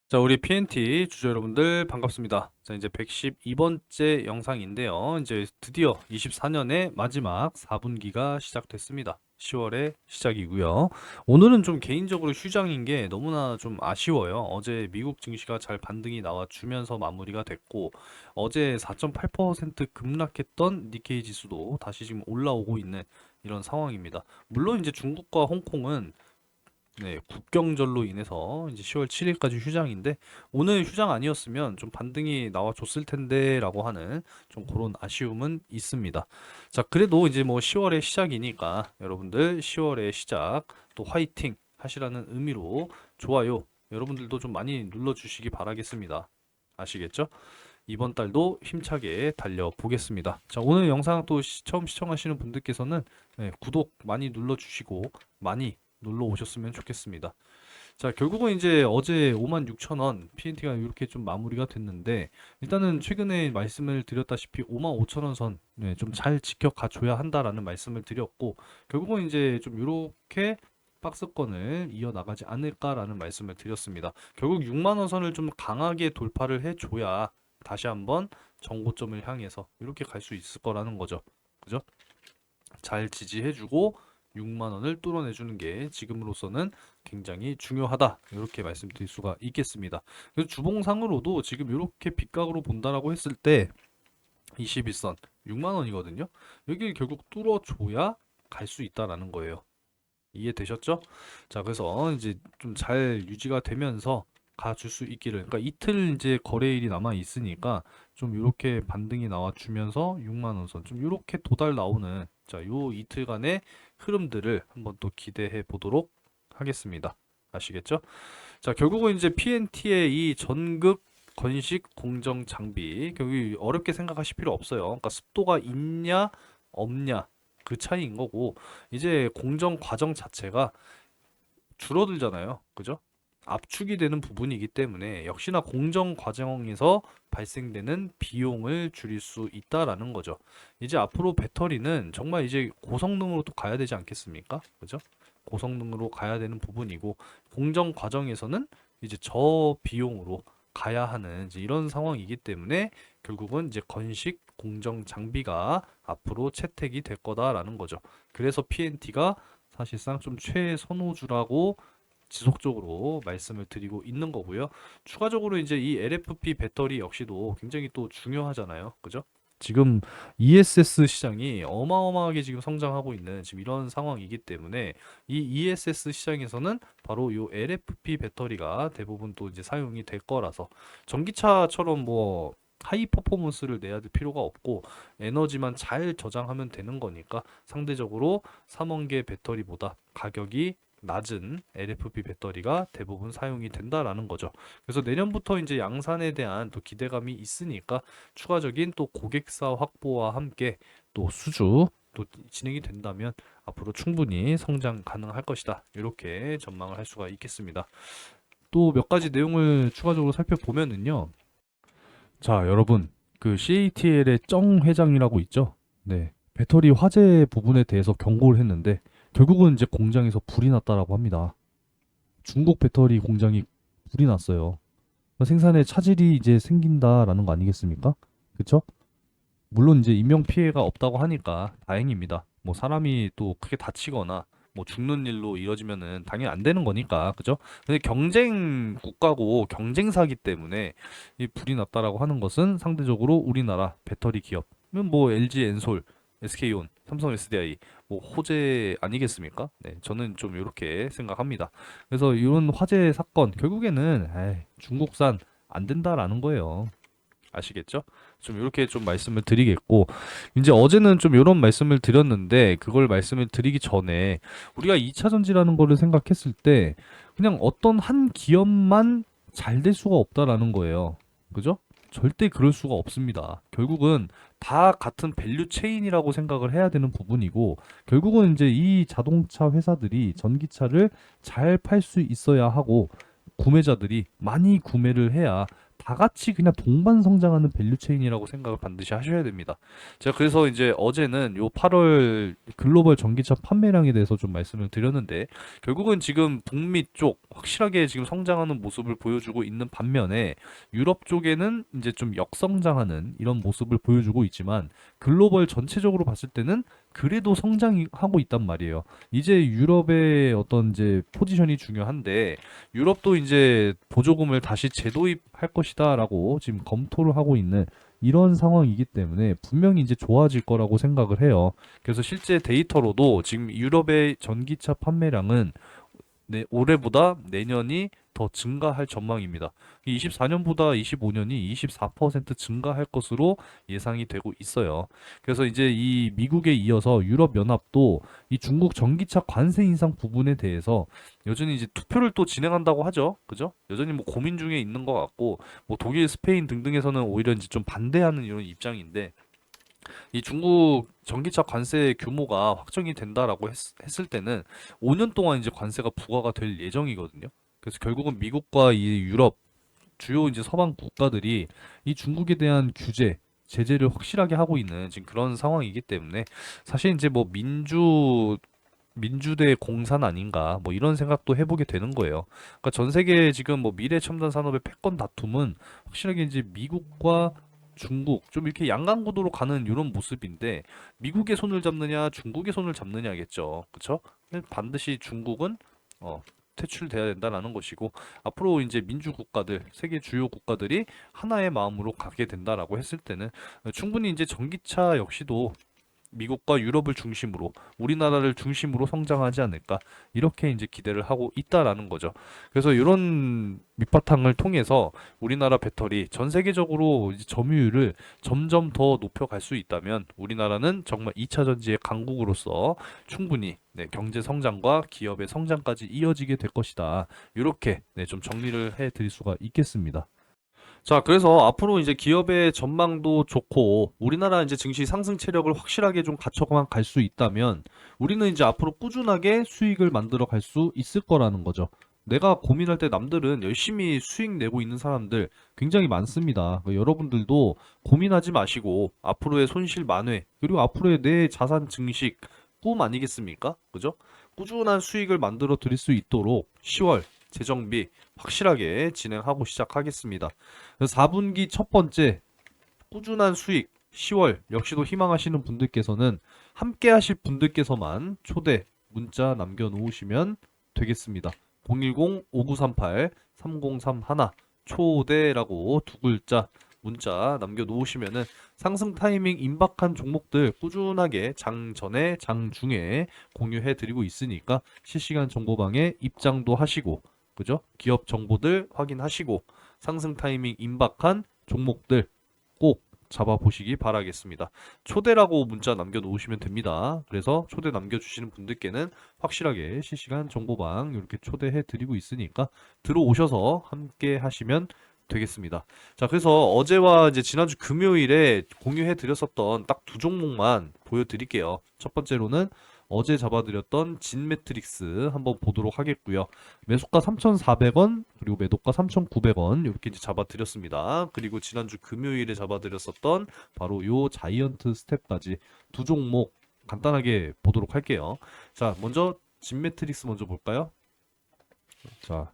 자, 우리 PNT 주주 여러분들 반갑습니다. 자, 이제 112번째 영상인데요. 이제 드디어 24년의 마지막 4분기가 시작됐습니다. 10월의 시작이고요. 오늘은 좀 개인적으로 휴장인 게 너무나 좀 아쉬워요. 어제 미국 증시가 잘 반등이 나와주면서 마무리가 됐고, 어제 4.8% 급락했던 니케이 지수도 다시 지금 올라오고 있는 이런 상황입니다. 물론 이제 중국과 홍콩은 국경절로 인해서 이제 10월 7일까지 휴장인데 오늘 휴장 아니었으면 좀 반등이 나와줬을 텐데라고 하는 좀 그런 아쉬움은 있습니다. 자, 그래도 이제 뭐 10월의 시작이니까 여러분들 10월의 시작 또 화이팅 하시라는 의미로 좋아요 여러분들도 좀 많이 눌러주시기 바라겠습니다. 아시겠죠? 이번 달도 힘차게 달려보겠습니다. 자, 오늘 영상 또 처음 시청하시는 분들께서는 구독 많이 눌러주시고 많이 놀러 오셨으면 좋겠습니다. 자, 결국은 이제 어제 56,000원 PNT가 이렇게 좀 마무리가 됐는데 일단은 최근에 말씀을 드렸다시피 55,000원 선 좀 잘 지켜가 줘야 한다라는 말씀을 드렸고 결국은 이제 좀 이렇게 박스권을 이어나가지 않을까라는 말씀을 드렸습니다. 결국 6만 원 선을 좀 강하게 돌파를 해줘야 다시 한번 정고점을 향해서 이렇게 갈 수 있을 거라는 거죠. 그죠? 잘 지지해주고 6만 원을 뚫어내주는 게 지금으로서는 굉장히 중요하다. 이렇게 말씀드릴 수가 있겠습니다. 그래서 주봉상으로도 지금 이렇게 빗각으로 본다라고 했을 때 21선 6만 원이거든요. 여기를 결국 뚫어줘야 갈 수 있다라는 거예요. 이해되셨죠? 자, 그래서 이제 좀 잘 유지가 되면서 가줄 수 있기를. 그러니까 이틀 이제 거래일이 남아 있으니까 좀 이렇게 반등이 나와 주면서 6만 원 선, 좀 이렇게 도달 나오는 자, 요 이틀간의 흐름들을 한번 또 기대해 보도록 하겠습니다. 아시겠죠? 자, 결국은 이제 PNT의 이 전극 건식 공정 장비, 결국 어렵게 생각하실 필요 없어요. 그러니까 습도가 있냐 없냐 그 차이인 거고 이제 공정 과정 자체가 줄어들잖아요. 그죠? 압축이 되는 부분이기 때문에 역시나 공정 과정에서 발생되는 비용을 줄일 수 있다라는 거죠. 이제 앞으로 배터리는 정말 이제 고성능으로 또 가야 되지 않겠습니까? 그죠? 고성능으로 가야 되는 부분이고 공정 과정에서는 이제 저비용으로 가야 하는 이제 이런 상황이기 때문에 결국은 이제 건식 공정 장비가 앞으로 채택이 될 거다라는 거죠. 그래서 PNT가 사실상 좀 최선호주라고 지속적으로 말씀을 드리고 있는 거고요. 추가적으로 이제 이 LFP 배터리 역시도 굉장히 또 중요하잖아요. 그죠? 지금 ESS 시장이 어마어마하게 지금 성장하고 있는 지금 이런 상황이기 때문에 이 ESS 시장에서는 바로 이 LFP 배터리가 대부분 또 이제 사용이 될 거라서 전기차처럼 뭐 하이 퍼포먼스를 내야 될 필요가 없고 에너지만 잘 저장하면 되는 거니까 상대적으로 3원계 배터리보다 가격이 낮은 LFP 배터리가 대부분 사용이 된다라는 거죠. 그래서 내년부터 이제 양산에 대한 또 기대감이 있으니까 추가적인 또 고객사 확보와 함께 또 수주 또 진행이 된다면 앞으로 충분히 성장 가능할 것이다. 이렇게 전망을 할 수가 있겠습니다. 또 몇 가지 내용을 추가적으로 살펴보면은요. 자, 여러분, 그 CATL의 정 회장이라고 있죠? 네. 배터리 화재 부분에 대해서 경고를 했는데 결국은 이제 공장에서 불이 났다라고 합니다. 중국 배터리 공장이 불이 났어요. 생산에 차질이 이제 생긴다라는 거 아니겠습니까? 그쵸? 물론 이제 인명 피해가 없다고 하니까 다행입니다. 뭐 사람이 또 크게 다치거나 뭐 죽는 일로 이뤄지면은 당연히 안 되는 거니까, 그죠? 근데 경쟁 국가고 경쟁사기 때문에 이 불이 났다라고 하는 것은 상대적으로 우리나라 배터리 기업, 뭐 LG 엔솔, SK온, 삼성 SDI, 뭐 호재 아니겠습니까? 네, 저는 좀 이렇게 생각합니다. 그래서 이런 화재 사건 결국에는 중국산 안 된다라는 거예요. 아시겠죠? 좀 이렇게 좀 말씀을 드리겠고 이제 어제는 좀 이런 말씀을 드렸는데 그걸 말씀을 드리기 전에 우리가 2차 전지라는 거를 생각했을 때 그냥 어떤 한 기업만 잘 될 수가 없다라는 거예요. 그죠? 절대 그럴 수가 없습니다. 결국은 다 같은 밸류 체인이라고 생각을 해야 되는 부분이고 결국은 이제 이 자동차 회사들이 전기차를 잘 팔 수 있어야 하고 구매자들이 많이 구매를 해야 다 같이 그냥 동반 성장하는 밸류 체인이라고 생각을 반드시 하셔야 됩니다. 제가 그래서 이제 어제는 요 8월 글로벌 전기차 판매량에 대해서 좀 말씀을 드렸는데, 결국은 지금 북미 쪽 확실하게 지금 성장하는 모습을 보여주고 있는 반면에 유럽 쪽에는 이제 좀 역성장하는 이런 모습을 보여주고 있지만, 글로벌 전체적으로 봤을 때는 그래도 성장하고 있단 말이에요. 이제 유럽의 어떤 이제 포지션이 중요한데, 유럽도 이제 보조금을 다시 재도입할 것이다라고 지금 검토를 하고 있는 이런 상황이기 때문에 분명히 이제 좋아질 거라고 생각을 해요. 그래서 실제 데이터로도 지금 유럽의 전기차 판매량은 올해보다 내년이 더 증가할 전망입니다. 24년보다 25년이 24% 증가할 것으로 예상이 되고 있어요. 그래서 이제 이 미국에 이어서 유럽연합도 이 중국 전기차 관세 인상 부분에 대해서 여전히 이제 투표를 또 진행한다고 하죠. 그죠? 여전히 뭐 고민 중에 있는 것 같고, 뭐 독일, 스페인 등등에서는 오히려 이제 좀 반대하는 이런 입장인데, 이 중국 전기차 관세 규모가 확정이 된다라고 했을 때는 5년 동안 이제 관세가 부과가 될 예정이거든요. 그래서 결국은 미국과 이 유럽 주요 이제 서방 국가들이 이 중국에 대한 규제, 제재를 확실하게 하고 있는 지금 그런 상황이기 때문에, 사실 이제 뭐 민주대 공산 아닌가 뭐 이런 생각도 해보게 되는 거예요. 그러니까 전 세계 지금 뭐 미래 첨단 산업의 패권 다툼은 확실하게 이제 미국과 중국 좀 이렇게 양강 구도로 가는 이런 모습인데, 미국의 손을 잡느냐 중국의 손을 잡느냐겠죠. 그렇죠? 반드시 중국은 어 퇴출돼야 된다라는 것이고, 앞으로 이제 민주 국가들, 세계 주요 국가들이 하나의 마음으로 가게 된다라고 했을 때는 충분히 이제 전기차 역시도 미국과 유럽을 중심으로, 우리나라를 중심으로 성장하지 않을까, 이렇게 이제 기대를 하고 있다라는 거죠. 그래서 이런 밑바탕을 통해서 우리나라 배터리 전 세계적으로 이제 점유율을 점점 더 높여갈 수 있다면, 우리나라는 정말 2차 전지의 강국으로서 충분히 경제 성장과 기업의 성장까지 이어지게 될 것이다. 이렇게 좀 정리를 해 드릴 수가 있겠습니다. 자, 그래서 앞으로 이제 기업의 전망도 좋고, 우리나라 이제 증시 상승 체력을 확실하게 좀 갖춰만 갈 수 있다면, 우리는 이제 앞으로 꾸준하게 수익을 만들어 갈 수 있을 거라는 거죠. 내가 고민할 때 남들은 열심히 수익 내고 있는 사람들 굉장히 많습니다. 여러분들도 고민하지 마시고, 앞으로의 손실 만회, 그리고 앞으로의 내 자산 증식, 꿈 아니겠습니까? 그죠? 꾸준한 수익을 만들어 드릴 수 있도록 10월 재정비 확실하게 진행하고 시작하겠습니다. 4분기 첫 번째 꾸준한 수익 10월 역시도 희망하시는 분들께서는, 함께 하실 분들께서만 초대 문자 남겨놓으시면 되겠습니다. 010-5938-3031 초대라고 두 글자 문자 남겨놓으시면은 상승 타이밍 임박한 종목들 꾸준하게 장 전에 장 중에 공유해드리고 있으니까 실시간 정보방에 입장도 하시고, 그죠? 기업 정보들 확인하시고 상승 타이밍 임박한 종목들 꼭 잡아보시기 바라겠습니다. 초대라고 문자 남겨놓으시면 됩니다. 그래서 초대 남겨주시는 분들께는 확실하게 실시간 정보방 이렇게 초대해드리고 있으니까 들어오셔서 함께 하시면 되겠습니다. 자, 그래서 어제와 이제 지난주 금요일에 공유해드렸었던 딱 두 종목만 보여드릴게요. 첫 번째로는 어제 잡아드렸던 진 매트릭스 한번 보도록 하겠고요. 매수가 3,400원, 그리고 매도가 3,900원 이렇게 이제 잡아드렸습니다. 그리고 지난주 금요일에 잡아드렸었던 바로 요 자이언트 스텝까지 두 종목 간단하게 보도록 할게요. 자, 먼저 진 매트릭스 먼저 볼까요? 자,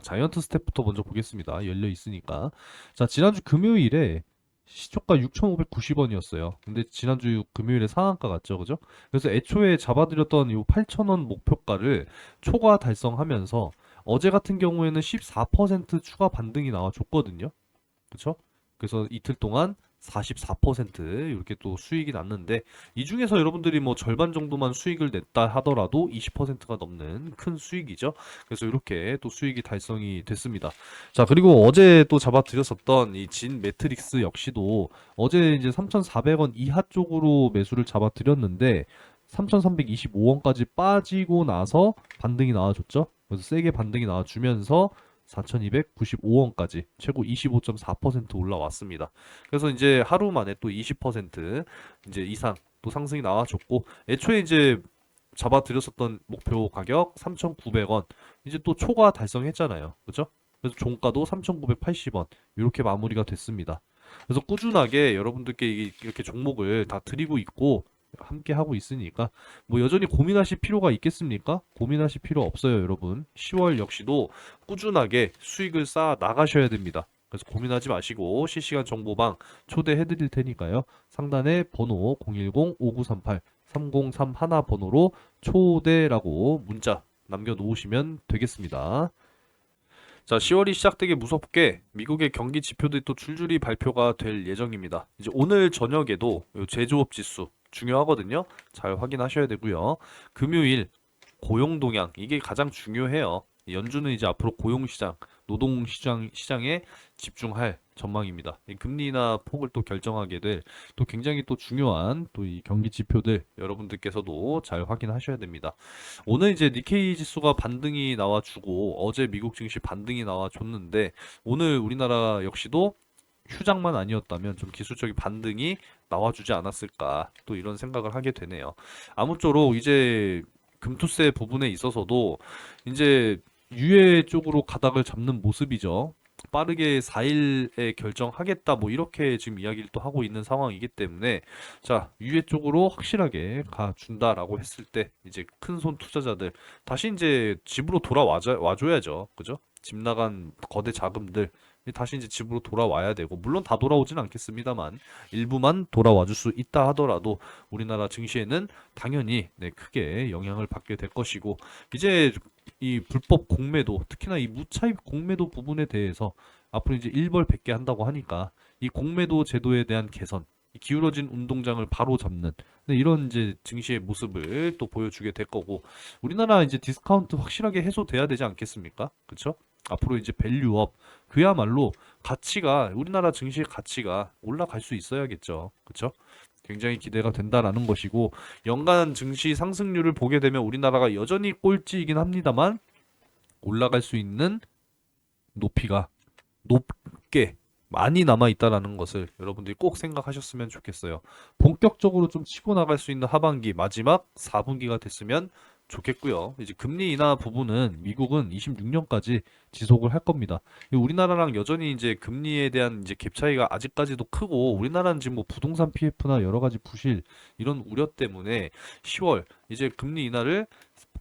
자이언트 스텝부터 먼저 보겠습니다. 열려 있으니까. 자, 지난주 금요일에 시초가 6,590원이었어요. 근데 지난주 금요일에 상한가 갔죠, 그죠? 그래서 애초에 잡아드렸던 이 8,000원 목표가를 초과 달성하면서 어제 같은 경우에는 14% 추가 반등이 나와줬거든요. 그쵸? 그래서 이틀 동안 44% 이렇게 또 수익이 났는데, 이 중에서 여러분들이 뭐 절반 정도만 수익을 냈다 하더라도 20%가 넘는 큰 수익이죠. 그래서 이렇게 또 수익이 달성이 됐습니다. 자, 그리고 어제 또 잡아드렸었던 이 진 매트릭스 역시도 어제 이제 3,400원 이하 쪽으로 매수를 잡아드렸는데 3,325원까지 빠지고 나서 반등이 나와줬죠. 그래서 세게 반등이 나와주면서 4,295원까지 최고 25.4% 올라왔습니다. 그래서 이제 하루 만에 또 20% 이제 이상 또 상승이 나와줬고, 애초에 이제 잡아드렸었던 목표 가격 3,900원 이제 또 초과 달성했잖아요. 그죠? 그래서 종가도 3,980원 이렇게 마무리가 됐습니다. 그래서 꾸준하게 여러분들께 이렇게 종목을 다 드리고 있고 함께 하고 있으니까 뭐 여전히 고민하실 필요가 있겠습니까? 고민하실 필요 없어요, 여러분. 10월 역시도 꾸준하게 수익을 쌓아 나가셔야 됩니다. 그래서 고민하지 마시고 실시간 정보방 초대해 드릴 테니까요. 상단에 번호 010-5938-3031 번호로 초대라고 문자 남겨 놓으시면 되겠습니다. 자, 10월이 시작되게 무섭게 미국의 경기 지표들이 또 줄줄이 발표가 될 예정입니다. 이제 오늘 저녁에도 요 제조업 지수 중요하거든요. 잘 확인하셔야 되고요. 금요일 고용 동향 이게 가장 중요해요. 연준은 이제 앞으로 고용 시장, 노동 시장에 집중할 전망입니다. 이 금리 인하 폭을 또 결정하게 될 또 굉장히 또 중요한 또 이 경기 지표들 여러분들께서도 잘 확인하셔야 됩니다. 오늘 이제 니케이 지수가 반등이 나와주고 어제 미국 증시 반등이 나와줬는데 오늘 우리나라 역시도 휴장만 아니었다면 좀 기술적인 반등이 나와주지 않았을까 또 이런 생각을 하게 되네요. 아무쪼록 이제 금투세 부분에 있어서도 이제 유예 쪽으로 가닥을 잡는 모습이죠. 빠르게 4일에 결정하겠다 뭐 이렇게 지금 이야기를 또 하고 있는 상황이기 때문에 자 유예 쪽으로 확실하게 가준다라고 했을 때 이제 큰손 투자자들 다시 이제 집으로 와줘야죠. 그죠? 집 나간 거대 자금들 다시 이제 집으로 돌아와야 되고 물론 다 돌아오진 않겠습니다만 일부만 돌아와 줄 수 있다 하더라도 우리나라 증시에는 당연히 네, 크게 영향을 받게 될 것이고 이제 이 불법 공매도 특히나 이 무차입 공매도 부분에 대해서 앞으로 이제 일벌백계 한다고 하니까 이 공매도 제도에 대한 개선 이 기울어진 운동장을 바로 잡는 네, 이런 이제 증시의 모습을 또 보여주게 될 거고 우리나라 이제 디스카운트 확실하게 해소돼야 되지 않겠습니까? 그쵸? 앞으로 이제 밸류업 그야말로 가치가 우리나라 증시의 가치가 올라갈 수 있어야겠죠. 그쵸? 굉장히 기대가 된다라는 것이고 연간 증시 상승률을 보게 되면 우리나라가 여전히 꼴찌이긴 합니다만 올라갈 수 있는 높이가 높게 많이 남아 있다라는 것을 여러분들이 꼭 생각하셨으면 좋겠어요. 본격적으로 좀 치고 나갈 수 있는 하반기 마지막 4분기가 됐으면 좋겠고요. 이제 금리 인하 부분은 미국은 26년까지 지속을 할 겁니다. 우리나라랑 여전히 이제 금리에 대한 이제 갭 차이가 아직까지도 크고 우리나라는 지금 뭐 부동산 PF나 여러 가지 부실 이런 우려 때문에 10월 이제 금리 인하를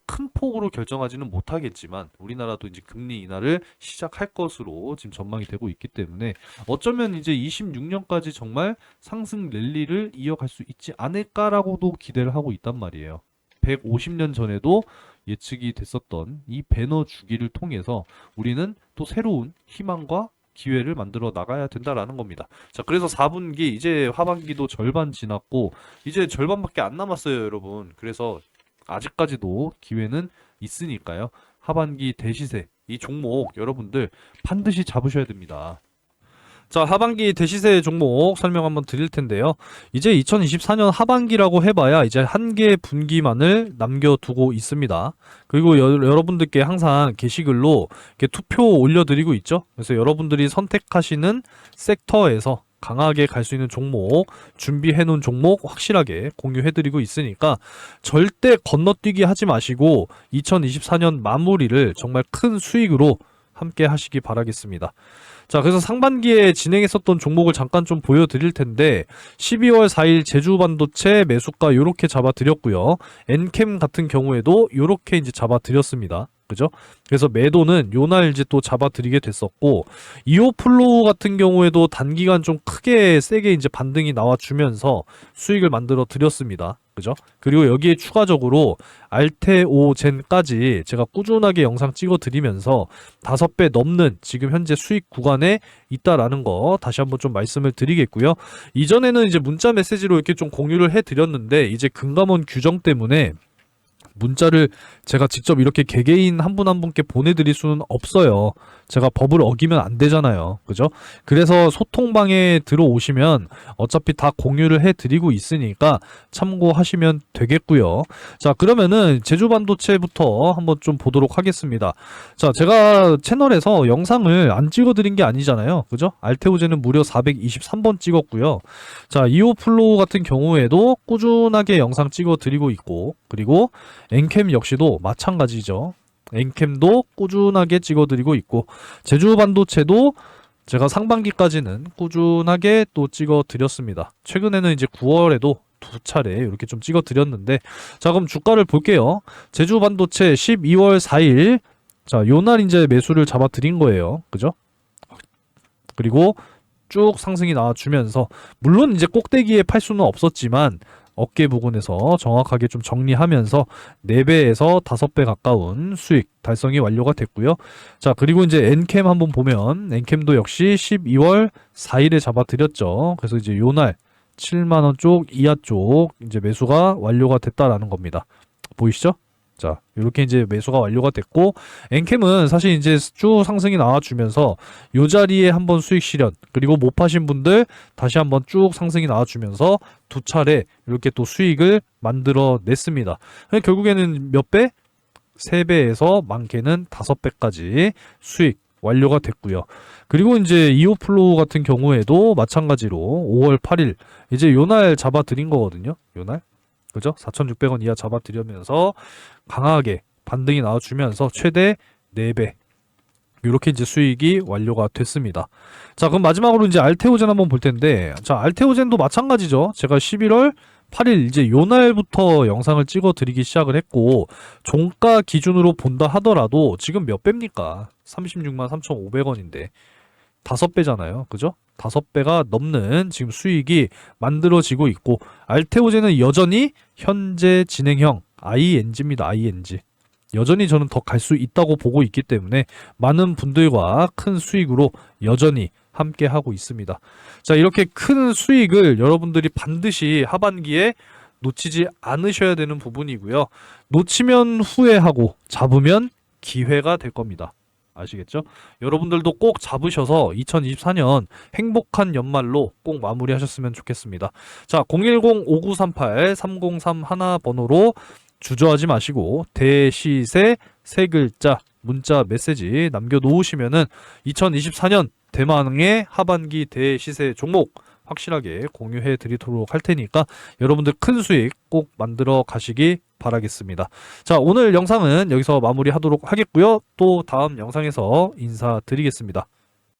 큰 폭으로 결정하지는 못하겠지만 우리나라도 이제 금리 인하를 시작할 것으로 지금 전망이 되고 있기 때문에 어쩌면 이제 26년까지 정말 상승 랠리를 이어갈 수 있지 않을까라고도 기대를 하고 있단 말이에요. 150년 전에도 예측이 됐었던 이 배너 주기를 통해서 우리는 또 새로운 희망과 기회를 만들어 나가야 된다라는 겁니다. 자, 그래서 4분기 이제 하반기도 절반 지났고 이제 절반밖에 안 남았어요, 여러분. 그래서 아직까지도 기회는 있으니까요. 하반기 대시세 이 종목 여러분들 반드시 잡으셔야 됩니다. 자, 하반기 대시세 종목 설명 한번 드릴 텐데요. 이제 2024년 하반기라고 해봐야 이제 한 개 분기만을 남겨두고 있습니다. 그리고 여러분들께 항상 게시글로 이렇게 투표 올려드리고 있죠. 그래서 여러분들이 선택하시는 섹터에서 강하게 갈 수 있는 종목, 준비해놓은 종목 확실하게 공유해드리고 있으니까 절대 건너뛰기 하지 마시고 2024년 마무리를 정말 큰 수익으로 함께 하시기 바라겠습니다. 자, 그래서 상반기에 진행했었던 종목을 잠깐 좀 보여드릴 텐데 12월 4일 제주반도체 매수가 요렇게 잡아드렸고요. 엔캠 같은 경우에도 요렇게 이제 잡아드렸습니다. 그죠? 그래서 매도는 요날 이제 또 잡아드리게 됐었고 이오플로우 같은 경우에도 단기간 좀 크게 세게 이제 반등이 나와주면서 수익을 만들어 드렸습니다. 그죠? 그리고 여기에 추가적으로 알테오젠까지 제가 꾸준하게 영상 찍어 드리면서 5배 넘는 지금 현재 수익 구간에 있다라는 거 다시 한번 좀 말씀을 드리겠고요. 이전에는 이제 문자 메시지로 이렇게 좀 공유를 해 드렸는데 이제 금감원 규정 때문에 문자를 제가 직접 이렇게 개개인 한 분 한 분께 보내드릴 수는 없어요. 제가 법을 어기면 안 되잖아요. 그죠? 그래서 소통방에 들어오시면 어차피 다 공유를 해드리고 있으니까 참고하시면 되겠고요. 자, 그러면은 제주반도체부터 한번 좀 보도록 하겠습니다. 자, 제가 채널에서 영상을 안 찍어드린 게 아니잖아요. 그죠? 알테오제는 무려 423번 찍었고요. 자, 이오플로우 같은 경우에도 꾸준하게 영상 찍어드리고 있고 그리고 엔캠 역시도 마찬가지죠. 엔캠도 꾸준하게 찍어드리고 있고, 제주 반도체도 제가 상반기까지는 꾸준하게 또 찍어드렸습니다. 최근에는 이제 9월에도 두 차례 이렇게 좀 찍어드렸는데, 자, 그럼 주가를 볼게요. 제주 반도체 12월 4일, 자, 요날 이제 매수를 잡아드린 거예요. 그죠? 그리고 쭉 상승이 나와주면서, 물론 이제 꼭대기에 팔 수는 없었지만 어깨 부근에서 정확하게 좀 정리하면서 4배에서 5배 가까운 수익 달성이 완료가 됐고요. 자, 그리고 이제 엔캠 한번 보면 엔캠도 역시 12월 4일에 잡아드렸죠. 그래서 이제 요날 7만원 쪽 이하 쪽 이제 매수가 완료가 됐다라는 겁니다. 보이시죠? 자, 이렇게 이제 매수가 완료가 됐고, 엔캠은 사실 이제 쭉 상승이 나와주면서 요 자리에 한번 수익 실현, 그리고 못 파신 분들 다시 한번 쭉 상승이 나와주면서 두 차례 이렇게 또 수익을 만들어 냈습니다. 결국에는 몇 배? 3배에서 많게는 5배까지 수익 완료가 됐고요. 그리고 이제 이오플로우 같은 경우에도 마찬가지로 5월 8일 이제 요날 잡아드린 거거든요. 요날. 그죠? 4,600원 이하 잡아드리면서 강하게 반등이 나와주면서 최대 4배 이렇게 이제 수익이 완료가 됐습니다. 자, 그럼 마지막으로 이제 알테오젠 한번 볼 텐데, 자, 알테오젠도 마찬가지죠. 제가 11월 8일 이제 요날부터 영상을 찍어 드리기 시작을 했고, 종가 기준으로 본다 하더라도 지금 몇 배입니까? 36만 3,500원인데 5배잖아요. 그죠? 5배가 넘는 지금 수익이 만들어지고 있고, 알테오젠은 여전히 현재 진행형 ING입니다. ING. 여전히 저는 더 갈 수 있다고 보고 있기 때문에 많은 분들과 큰 수익으로 여전히 함께 하고 있습니다. 자, 이렇게 큰 수익을 여러분들이 반드시 하반기에 놓치지 않으셔야 되는 부분이고요. 놓치면 후회하고 잡으면 기회가 될 겁니다. 아시겠죠? 여러분들도 꼭 잡으셔서 2024년 행복한 연말로 꼭 마무리하셨으면 좋겠습니다. 자, 010-5938-3031 번호로 주저하지 마시고 대시세 3글자 문자 메시지 남겨놓으시면은 2024년 대망의 하반기 대시세 종목 확실하게 공유해 드리도록 할 테니까 여러분들 큰 수익 꼭 만들어 가시기 바라겠습니다. 자, 오늘 영상은 여기서 마무리하도록 하겠고요. 또 다음 영상에서 인사드리겠습니다.